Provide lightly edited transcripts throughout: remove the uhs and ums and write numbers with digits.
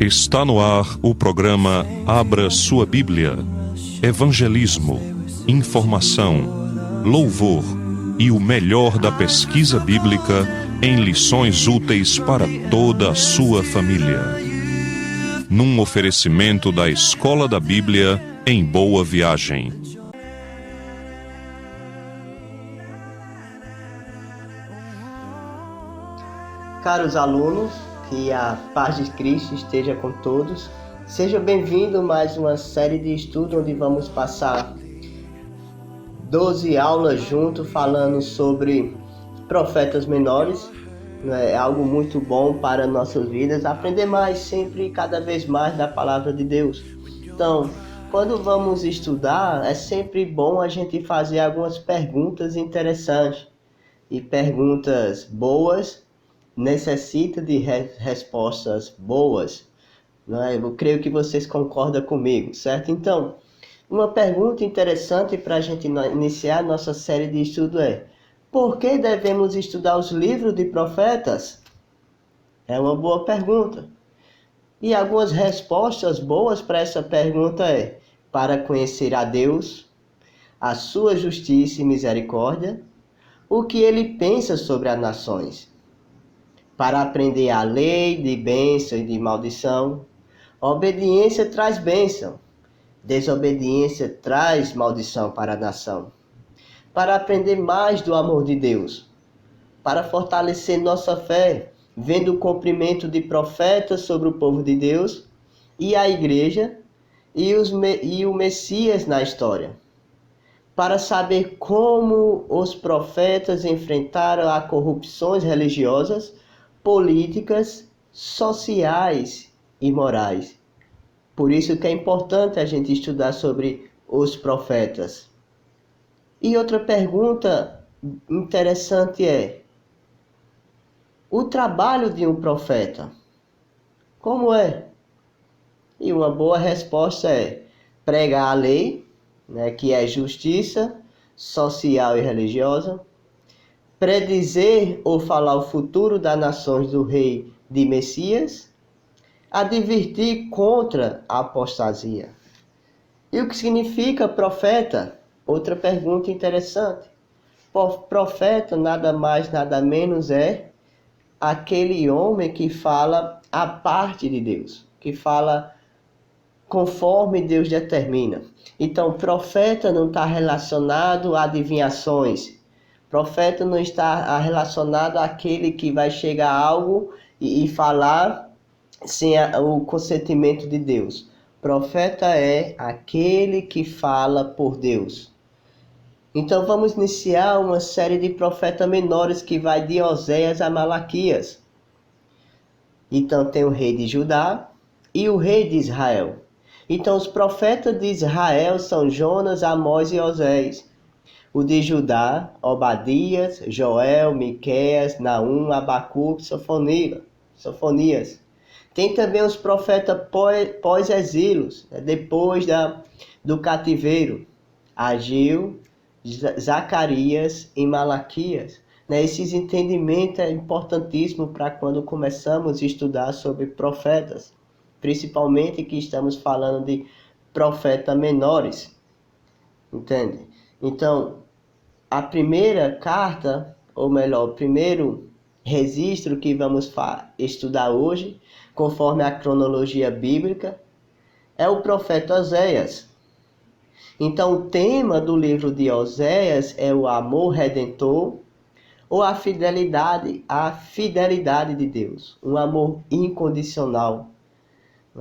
Está no ar o programa Abra Sua Bíblia. Evangelismo, informação, louvor e o melhor da pesquisa bíblica em lições úteis para toda a sua família. Num oferecimento da Escola da Bíblia em Boa Viagem. Caros alunos, que a paz de Cristo esteja com todos. Seja bem-vindo a mais uma série de estudo onde vamos passar 12 aulas juntos falando sobre profetas menores. É algo muito bom para nossas vidas, aprender mais sempre e cada vez mais da palavra de Deus. Então, quando vamos estudar, é sempre bom a gente fazer algumas perguntas interessantes e perguntas boas necessita de respostas boas, não é? Eu creio que vocês concordam comigo, certo? Então, uma pergunta interessante para a gente iniciar nossa série de estudo é: por que devemos estudar os livros de profetas? É uma boa pergunta. E algumas respostas boas para essa pergunta é: para conhecer a Deus, a sua justiça e misericórdia, o que ele pensa sobre as nações, para aprender a lei de bênção e de maldição. Obediência traz bênção, desobediência traz maldição para a nação. Para aprender mais do amor de Deus, para fortalecer nossa fé, vendo o cumprimento de profetas sobre o povo de Deus e a igreja e o Messias na história. Para saber como os profetas enfrentaram as corrupções religiosas, políticas, sociais e morais. Por isso que é importante a gente estudar sobre os profetas. E outra pergunta interessante é: o trabalho de um profeta, como é? E uma boa resposta é pregar a lei, que é justiça social e religiosa, predizer ou falar o futuro das nações do rei de Messias, advertir contra a apostasia. E o que significa profeta? Outra pergunta interessante. Profeta nada mais, nada menos é aquele homem que fala a parte de Deus, que fala conforme Deus determina. Então, profeta não está relacionado a adivinhações. Profeta não está relacionado àquele que vai chegar a algo e falar sem o consentimento de Deus. Profeta é aquele que fala por Deus. Então vamos iniciar uma série de profetas menores que vai de Oséias a Malaquias. Então tem o rei de Judá e o rei de Israel. Então os profetas de Israel são Jonas, Amós e Oséias. O de Judá, Obadias, Joel, Miqueias, Naum, Abacuque, Sofonias. Tem também os profetas pós-exilos, depois do cativeiro, Ageu, Zacarias e Malaquias. Esses entendimentos é importantíssimo para quando começamos a estudar sobre profetas, principalmente que estamos falando de profetas menores, entende? Então, a primeira carta, ou melhor, o primeiro registro que vamos estudar hoje, conforme a cronologia bíblica, é o profeta Oséias. Então, o tema do livro de Oséias é o amor redentor ou a fidelidade de Deus, um amor incondicional.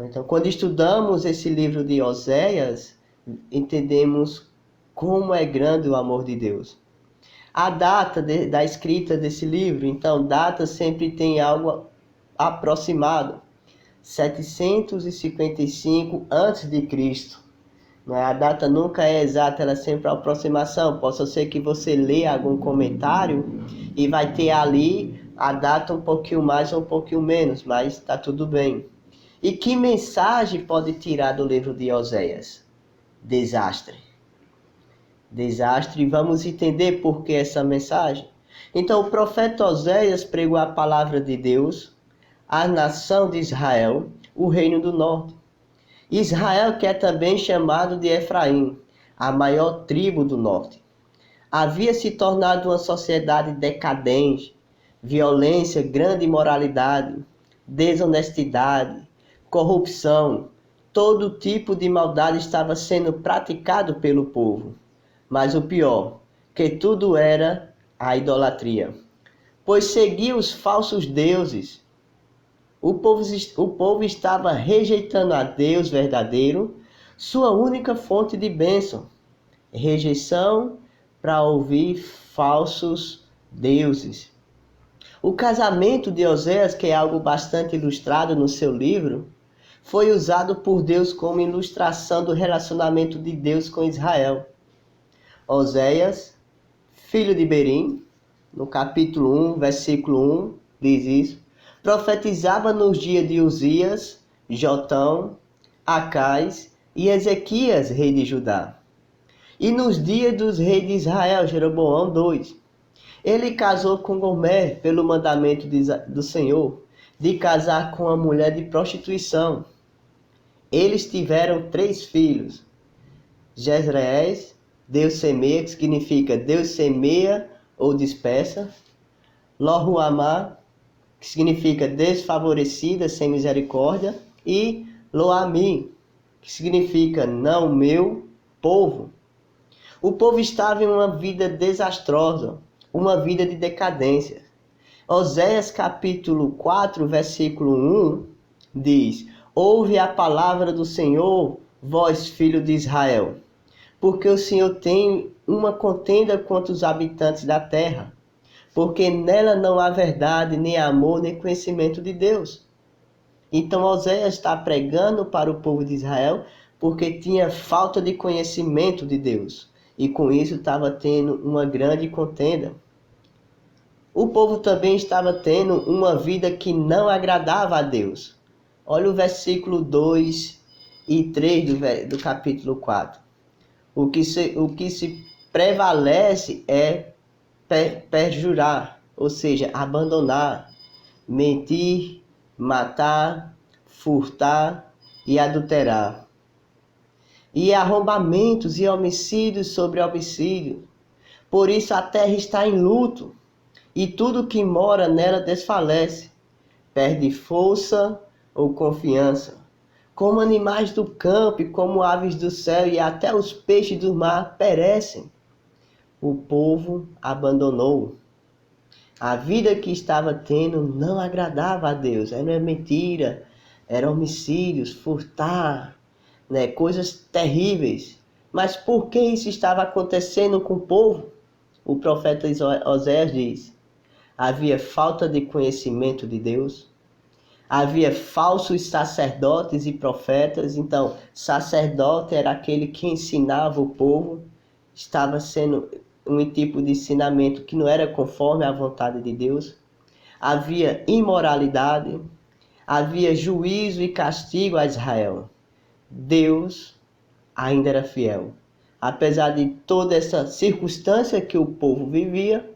Então, quando estudamos esse livro de Oséias, entendemos como é grande o amor de Deus. A data da escrita desse livro, então, data sempre tem algo aproximado. 755 a.C. A data nunca é exata, ela é sempre uma aproximação. Possa ser que você leia algum comentário e vai ter ali a data um pouquinho mais ou um pouquinho menos, mas está tudo bem. E que mensagem pode tirar do livro de Oséias? Desastre. E vamos entender por que essa mensagem. Então o profeta Oséias pregou a palavra de Deus à nação de Israel, o reino do norte. Israel, que é também chamado de Efraim, a maior tribo do norte, havia se tornado uma sociedade decadente, violência, grande imoralidade, desonestidade, corrupção, todo tipo de maldade estava sendo praticado pelo povo. Mas o pior, que tudo era a idolatria, pois seguia os falsos deuses. O povo estava rejeitando a Deus verdadeiro, sua única fonte de bênção. Rejeição para ouvir falsos deuses. O casamento de Oséias, que é algo bastante ilustrado no seu livro, foi usado por Deus como ilustração do relacionamento de Deus com Israel. Oséias, filho de Berim, no capítulo 1, versículo 1, diz isso, profetizava nos dias de Uzias, Jotão, Acais e Ezequias, rei de Judá. E nos dias dos reis de Israel, Jeroboão II, ele casou com Gomer pelo mandamento do Senhor, de casar com uma mulher de prostituição. Eles tiveram 3 filhos, Jezreéis, Deus semeia, que significa Deus semeia ou dispersa, Lo-Ruamá, que significa desfavorecida, sem misericórdia, e Lo-Ammi, que significa não meu povo. O povo estava em uma vida desastrosa, uma vida de decadência. Oséias capítulo 4, versículo 1 diz: ouve a palavra do Senhor, vós filho de Israel, porque o Senhor tem uma contenda contra os habitantes da terra, porque nela não há verdade, nem amor, nem conhecimento de Deus. Então Oséias está pregando para o povo de Israel porque tinha falta de conhecimento de Deus. E com isso estava tendo uma grande contenda. O povo também estava tendo uma vida que não agradava a Deus. Olha o versículo 2 e 3 do capítulo 4. O que se prevalece é perjurar, ou seja, abandonar, mentir, matar, furtar e adulterar. E arrombamentos e homicídios sobre homicídio. Por isso a terra está em luto, e tudo que mora nela desfalece, perde força ou confiança. Como animais do campo e como aves do céu, e até os peixes do mar perecem. O povo abandonou. A vida que estava tendo não agradava a Deus. Era mentira, eram homicídios, furtar, coisas terríveis. Mas por que isso estava acontecendo com o povo? O profeta Oséias diz: havia falta de conhecimento de Deus, havia falsos sacerdotes e profetas. Então, sacerdote era aquele que ensinava o povo, estava sendo um tipo de ensinamento que não era conforme à vontade de Deus. Havia imoralidade, havia juízo e castigo a Israel. Deus ainda era fiel. Apesar de toda essa circunstância que o povo vivia,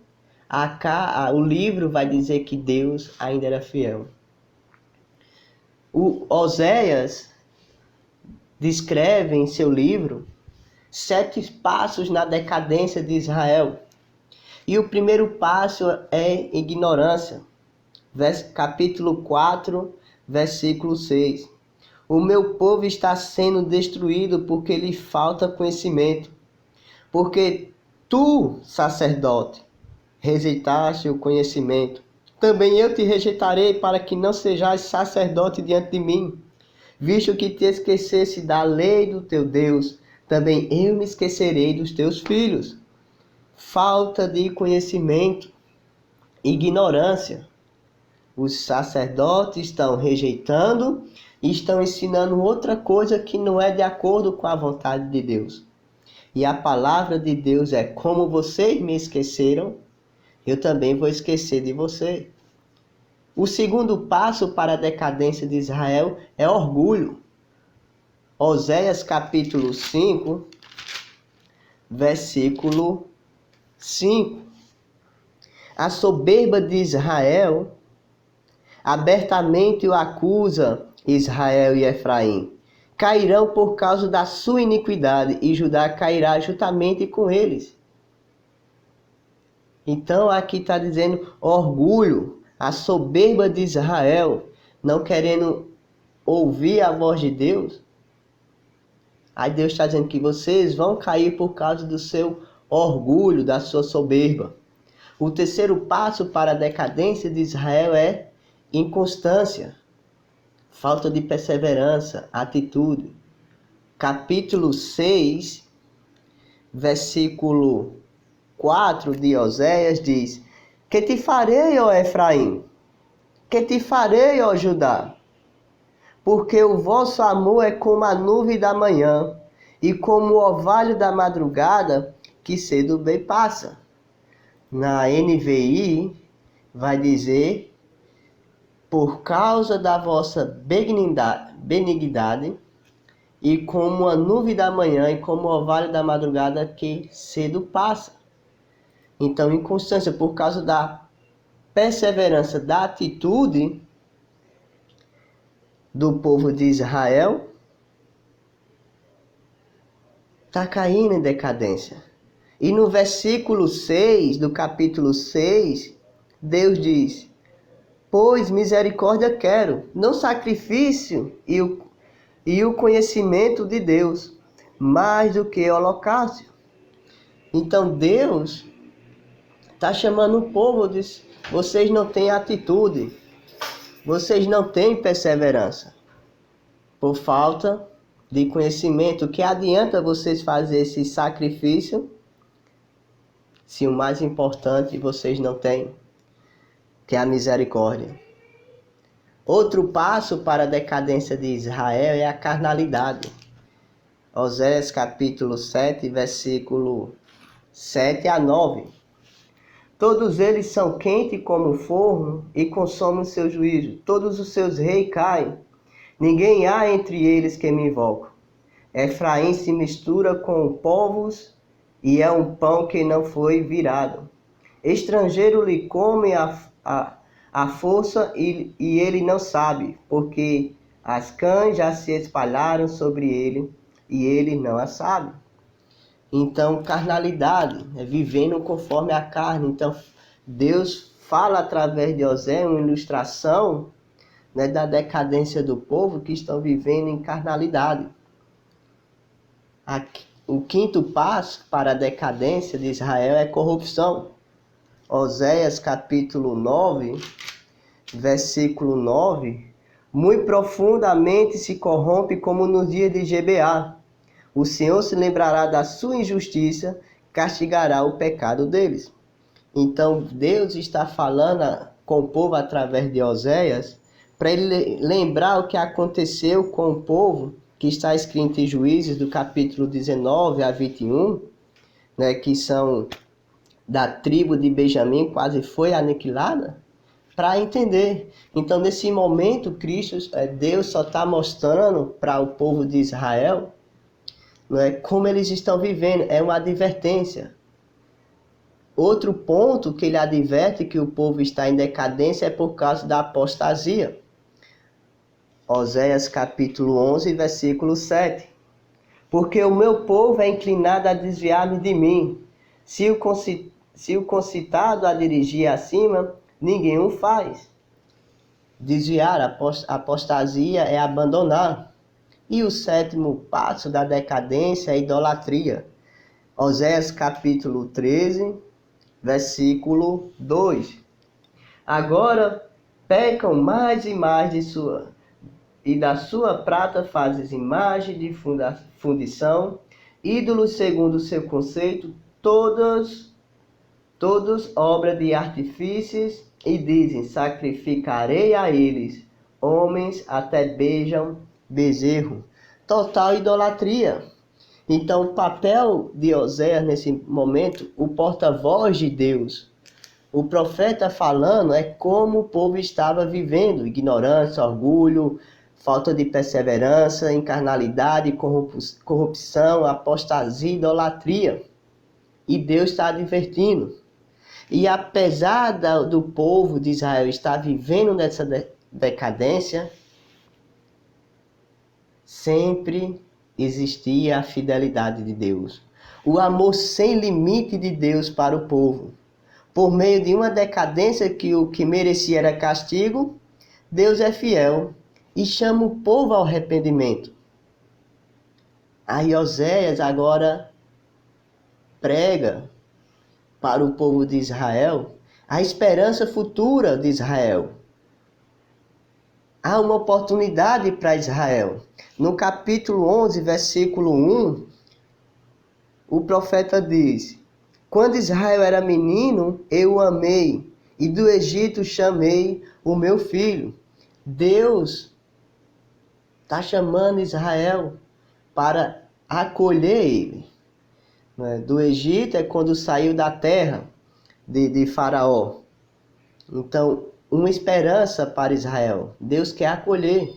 o livro vai dizer que Deus ainda era fiel. O Oséias descreve em seu livro 7 passos na decadência de Israel. E o primeiro passo é ignorância. Capítulo 4, versículo 6. O meu povo está sendo destruído porque lhe falta conhecimento. Porque tu, sacerdote, rejeitaste o conhecimento. Também eu te rejeitarei para que não sejais sacerdote diante de mim. Visto que te esquecesse da lei do teu Deus, também eu me esquecerei dos teus filhos. Falta de conhecimento, ignorância. Os sacerdotes estão rejeitando e estão ensinando outra coisa que não é de acordo com a vontade de Deus. E a palavra de Deus é: como vocês me esqueceram, eu também vou esquecer de você. O segundo passo para a decadência de Israel é orgulho. Oséias capítulo 5, versículo 5. A soberba de Israel abertamente o acusa Israel e Efraim. Cairão por causa da sua iniquidade, e Judá cairá juntamente com eles. Então aqui está dizendo orgulho, a soberba de Israel, não querendo ouvir a voz de Deus. Aí Deus está dizendo que vocês vão cair por causa do seu orgulho, da sua soberba. O terceiro passo para a decadência de Israel é inconstância, falta de perseverança, atitude. Capítulo 6, versículo 4 de Oséias diz: Que te farei, ó Efraim? Que te farei, ó Judá? Porque o vosso amor é como a nuvem da manhã, e como o orvalho da madrugada, que cedo bem passa. Na NVI vai dizer: por causa da vossa benignidade, e como a nuvem da manhã, e como o orvalho da madrugada, que cedo passa. Então, inconstância, por causa da perseverança, da atitude do povo de Israel, está caindo em decadência. E no versículo 6 do capítulo 6, Deus diz: pois misericórdia quero, não sacrifício e o conhecimento de Deus, mais do que holocausto. Então Deus está chamando o povo, diz: vocês não têm atitude, vocês não têm perseverança, por falta de conhecimento. O que adianta vocês fazer esse sacrifício se o mais importante vocês não têm, que é a misericórdia? Outro passo para a decadência de Israel é a carnalidade. Oséias capítulo 7, versículo 7 a 9. Todos eles são quentes como forno e consomem o seu juízo. Todos os seus reis caem. Ninguém há entre eles que me invoque. Efraim se mistura com povos e é um pão que não foi virado. Estrangeiro lhe come a força e ele não sabe, porque as cães já se espalharam sobre ele e ele não a sabe. Então, carnalidade, é vivendo conforme a carne. Então, Deus fala através de Oséias uma ilustração, né, da decadência do povo que estão vivendo em carnalidade. O quinto passo para a decadência de Israel é corrupção. Oséias capítulo 9, versículo 9. Muito profundamente se corrompe como nos dias de Gebeá. O Senhor se lembrará da sua injustiça, castigará o pecado deles. Então Deus está falando com o povo através de Oséias, para ele lembrar o que aconteceu com o povo, que está escrito em Juízes, do capítulo 19 a 21, né, que são da tribo de Benjamim, quase foi aniquilada, para entender. Então, nesse momento, Deus só está mostrando para o povo de Israel, né, como eles estão vivendo. É uma advertência. Outro ponto que ele adverte que o povo está em decadência é por causa da apostasia. Oséias capítulo 11, versículo 7. Porque o meu povo é inclinado a desviar-me de mim. Se o concitado a dirigir acima, ninguém o faz. Desviar, apostasia é abandonar. E o sétimo passo da decadência é a idolatria. Oséias capítulo 13, versículo 2. Agora pecam mais e mais e da sua prata fazes imagem de fundição, ídolos segundo o seu conceito, todos obra de artifícios, e dizem: sacrificarei a eles. Homens até beijam bezerro. Total idolatria. Então, o papel de Oséias nesse momento, o porta-voz de Deus, o profeta falando, é como o povo estava vivendo: ignorância, orgulho, falta de perseverança, carnalidade, corrupção, apostasia, idolatria. E Deus está advertindo. E apesar do povo de Israel estar vivendo nessa decadência, sempre existia a fidelidade de Deus. O amor sem limite de Deus para o povo. Por meio de uma decadência que o que merecia era castigo, Deus é fiel e chama o povo ao arrependimento. Aí Oséias agora prega para o povo de Israel a esperança futura de Israel. Há uma oportunidade para Israel. No capítulo 11, versículo 1, o profeta diz: quando Israel era menino, eu o amei, e do Egito chamei o meu filho. Deus está chamando Israel para acolher ele. Do Egito é quando saiu da terra de Faraó. Então, uma esperança para Israel. Deus quer acolher.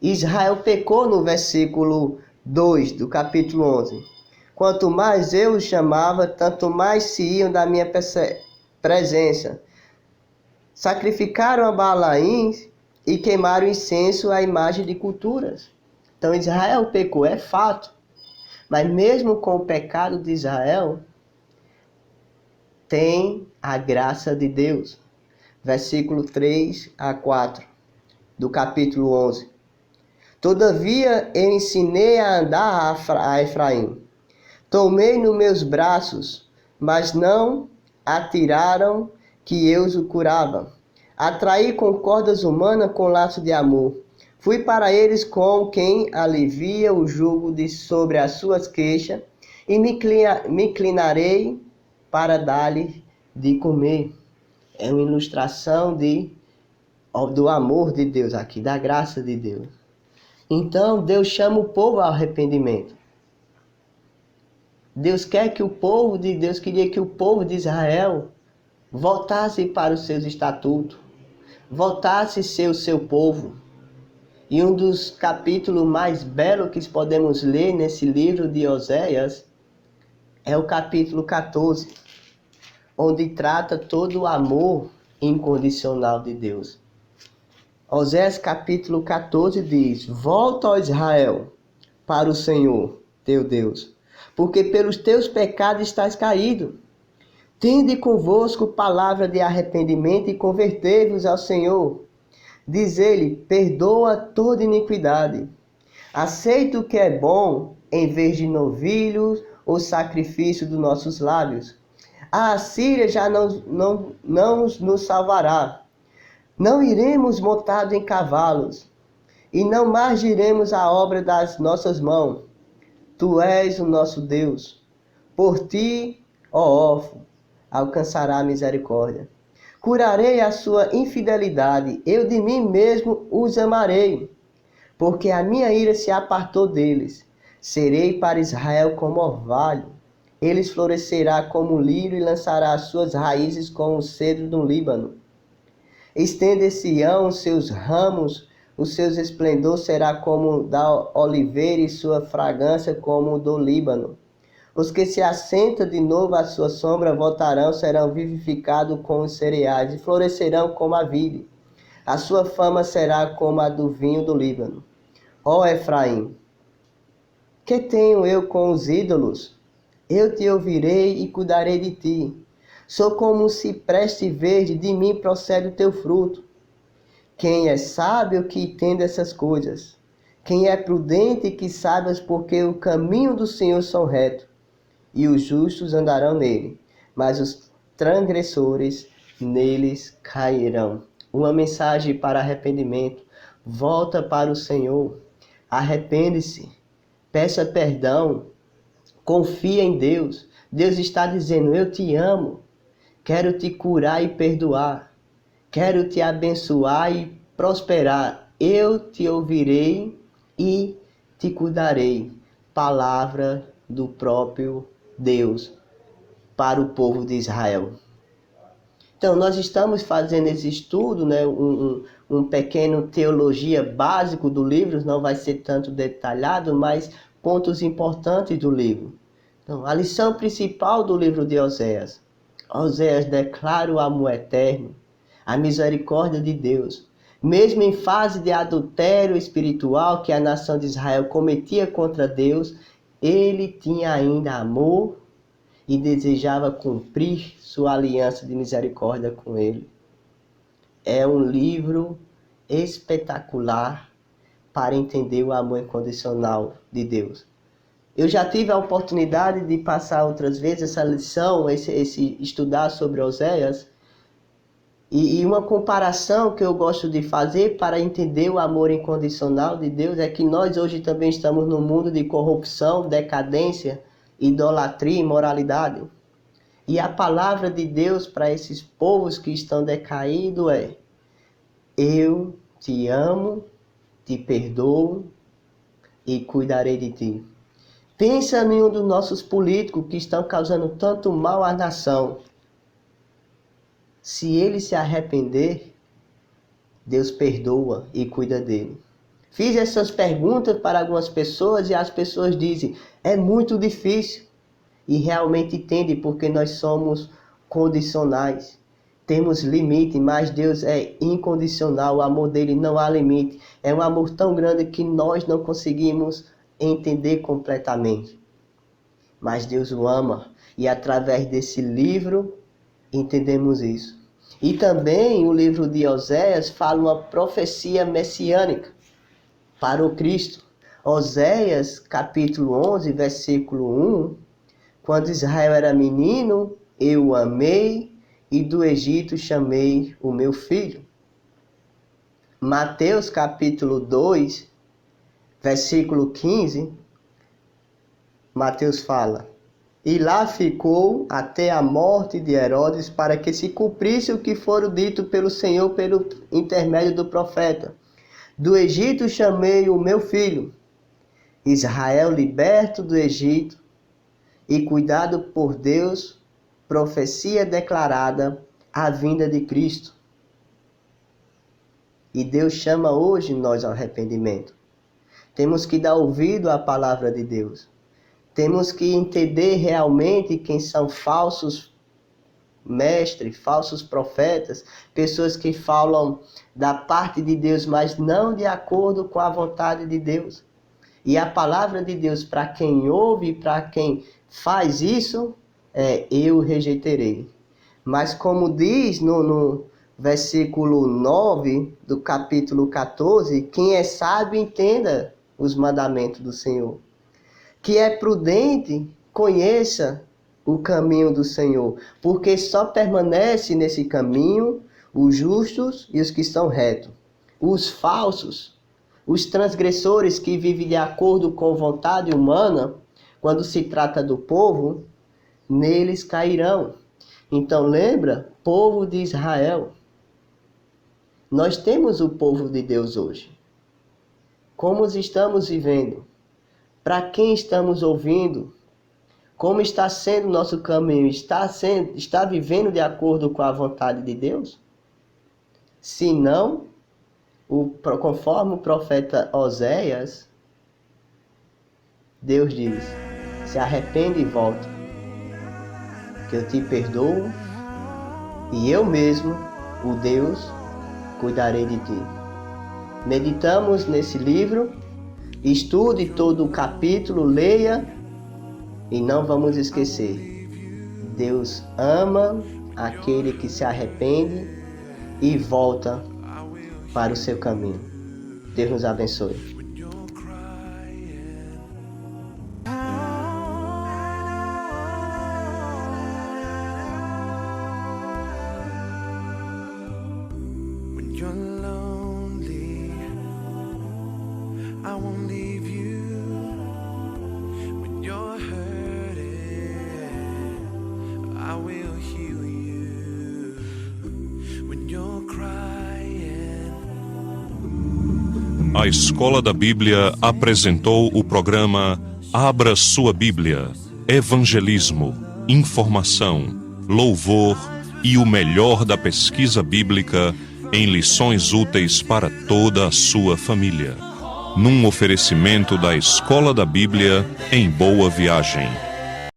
Israel pecou no versículo 2 do capítulo 11. Quanto mais eu os chamava, tanto mais se iam da minha presença. Sacrificaram a Balaíns e queimaram incenso à imagem de culturas. Então Israel pecou, é fato. Mas mesmo com o pecado de Israel, tem a graça de Deus. Versículo 3 a 4 do capítulo 11. Todavia eu ensinei a andar a Efraim. Tomei nos meus braços, mas não atiraram que eu os curava. Atraí com cordas humanas com laço de amor. Fui para eles com quem alivia o jugo sobre as suas queixas, e me inclinarei para dar-lhes de comer. É uma ilustração do amor de Deus aqui, da graça de Deus. Então Deus chama o povo ao arrependimento. Deus quer que o povo de Deus queria que o povo de Israel voltasse para os seus estatutos, voltasse a ser o seu povo. E um dos capítulos mais belos que podemos ler nesse livro de Oséias é o capítulo 14, onde trata todo o amor incondicional de Deus. Oséias capítulo 14 diz: volta, ó Israel, para o Senhor, teu Deus, porque pelos teus pecados estás caído. Tende convosco palavra de arrependimento e convertei-vos ao Senhor. Diz ele: perdoa toda iniquidade. Aceita o que é bom, em vez de novilhos ou sacrifício dos nossos lábios. A Assíria já não nos salvará. Não iremos montados em cavalos, e não mais diremos a obra das nossas mãos. Tu és o nosso Deus. Por ti, ó órfão, alcançará a misericórdia. Curarei a sua infidelidade, eu de mim mesmo os amarei, porque a minha ira se apartou deles. Serei para Israel como orvalho, eles florescerá como lírio e lançará as suas raízes como o cedro do Líbano. Estender-se-ão os seus ramos, o seu esplendor será como o da oliveira e sua fragrância como o do Líbano. Os que se assentam de novo à sua sombra voltarão, serão vivificados com os cereais e florescerão como a vide. A sua fama será como a do vinho do Líbano. Ó Efraim, que tenho eu com os ídolos? Eu te ouvirei e cuidarei de ti. Sou como um cipreste verde, de mim procede o teu fruto. Quem é sábio que entenda essas coisas? Quem é prudente que saiba, porque o caminho do Senhor são retos, e os justos andarão nele, mas os transgressores neles cairão. Uma mensagem para arrependimento. Volta para o Senhor. Arrepende-se. Peça perdão. Confia em Deus. Deus está dizendo: eu te amo. Quero te curar e perdoar. Quero te abençoar e prosperar. Eu te ouvirei e te cuidarei. Palavra do próprio Deus para o povo de Israel. Então, nós estamos fazendo esse estudo, né, um pequeno teologia básico do livro, não vai ser tanto detalhado, mas pontos importantes do livro. Então, a lição principal do livro de Oséias: Oséias declara o amor eterno, a misericórdia de Deus. Mesmo em fase de adultério espiritual que a nação de Israel cometia contra Deus, ele tinha ainda amor e desejava cumprir sua aliança de misericórdia com ele. É um livro espetacular para entender o amor incondicional de Deus. Eu já tive a oportunidade de passar outras vezes essa lição, estudar sobre Oséias, e uma comparação que eu gosto de fazer para entender o amor incondicional de Deus é que nós hoje também estamos num mundo de corrupção, decadência, idolatria e imoralidade. E a palavra de Deus para esses povos que estão decaídos é: eu te amo, te perdoo e cuidarei de ti. Pensa em um dos nossos políticos que estão causando tanto mal à nação. Se ele se arrepender, Deus perdoa e cuida dele. Fiz essas perguntas para algumas pessoas e as pessoas dizem: é muito difícil. E realmente entendem, porque nós somos condicionais. Temos limite, mas Deus é incondicional. O amor dele não há limite. É um amor tão grande que nós não conseguimos entender completamente. Mas Deus o ama. E através desse livro entendemos isso. E também o livro de Oséias fala uma profecia messiânica para o Cristo. Oséias capítulo 11, versículo 1. Quando Israel era menino, eu o amei, e do Egito chamei o meu filho. Mateus capítulo 2, versículo 15, Mateus fala: e lá ficou até a morte de Herodes, para que se cumprisse o que fora dito pelo Senhor pelo intermédio do profeta: do Egito chamei o meu filho. Israel liberto do Egito e cuidado por Deus, profecia declarada, a vinda de Cristo. E Deus chama hoje nós ao arrependimento. Temos que dar ouvido à palavra de Deus. Temos que entender realmente quem são falsos mestres, falsos profetas, pessoas que falam da parte de Deus, mas não de acordo com a vontade de Deus. E a palavra de Deus, para quem ouve, para quem faz isso, eu rejeitarei. Mas como diz no versículo 9 do capítulo 14, quem é sábio entenda os mandamentos do Senhor. Que é prudente, conheça o caminho do Senhor, porque só permanece nesse caminho os justos e os que estão retos. Os falsos, os transgressores que vivem de acordo com vontade humana, quando se trata do povo, neles cairão. Então lembra, povo de Israel. Nós temos o povo de Deus hoje. Como estamos vivendo? Para quem estamos ouvindo? Como está sendo o nosso caminho? Está vivendo de acordo com a vontade de Deus? Se não, conforme o profeta Oséias, Deus diz: se arrepende e volta, que eu te perdoo, e eu mesmo, o Deus, cuidarei de ti. Meditamos nesse livro, estude todo o capítulo, leia, e não vamos esquecer: Deus ama aquele que se arrepende e volta para o seu caminho. Deus nos abençoe. I won't leave you when you're hurting. I will heal you when you're crying. A Escola da Bíblia apresentou o programa Abra Sua Bíblia, Evangelismo, Informação, Louvor e o melhor da pesquisa bíblica em lições úteis para toda a sua família. Num oferecimento da Escola da Bíblia em Boa Viagem.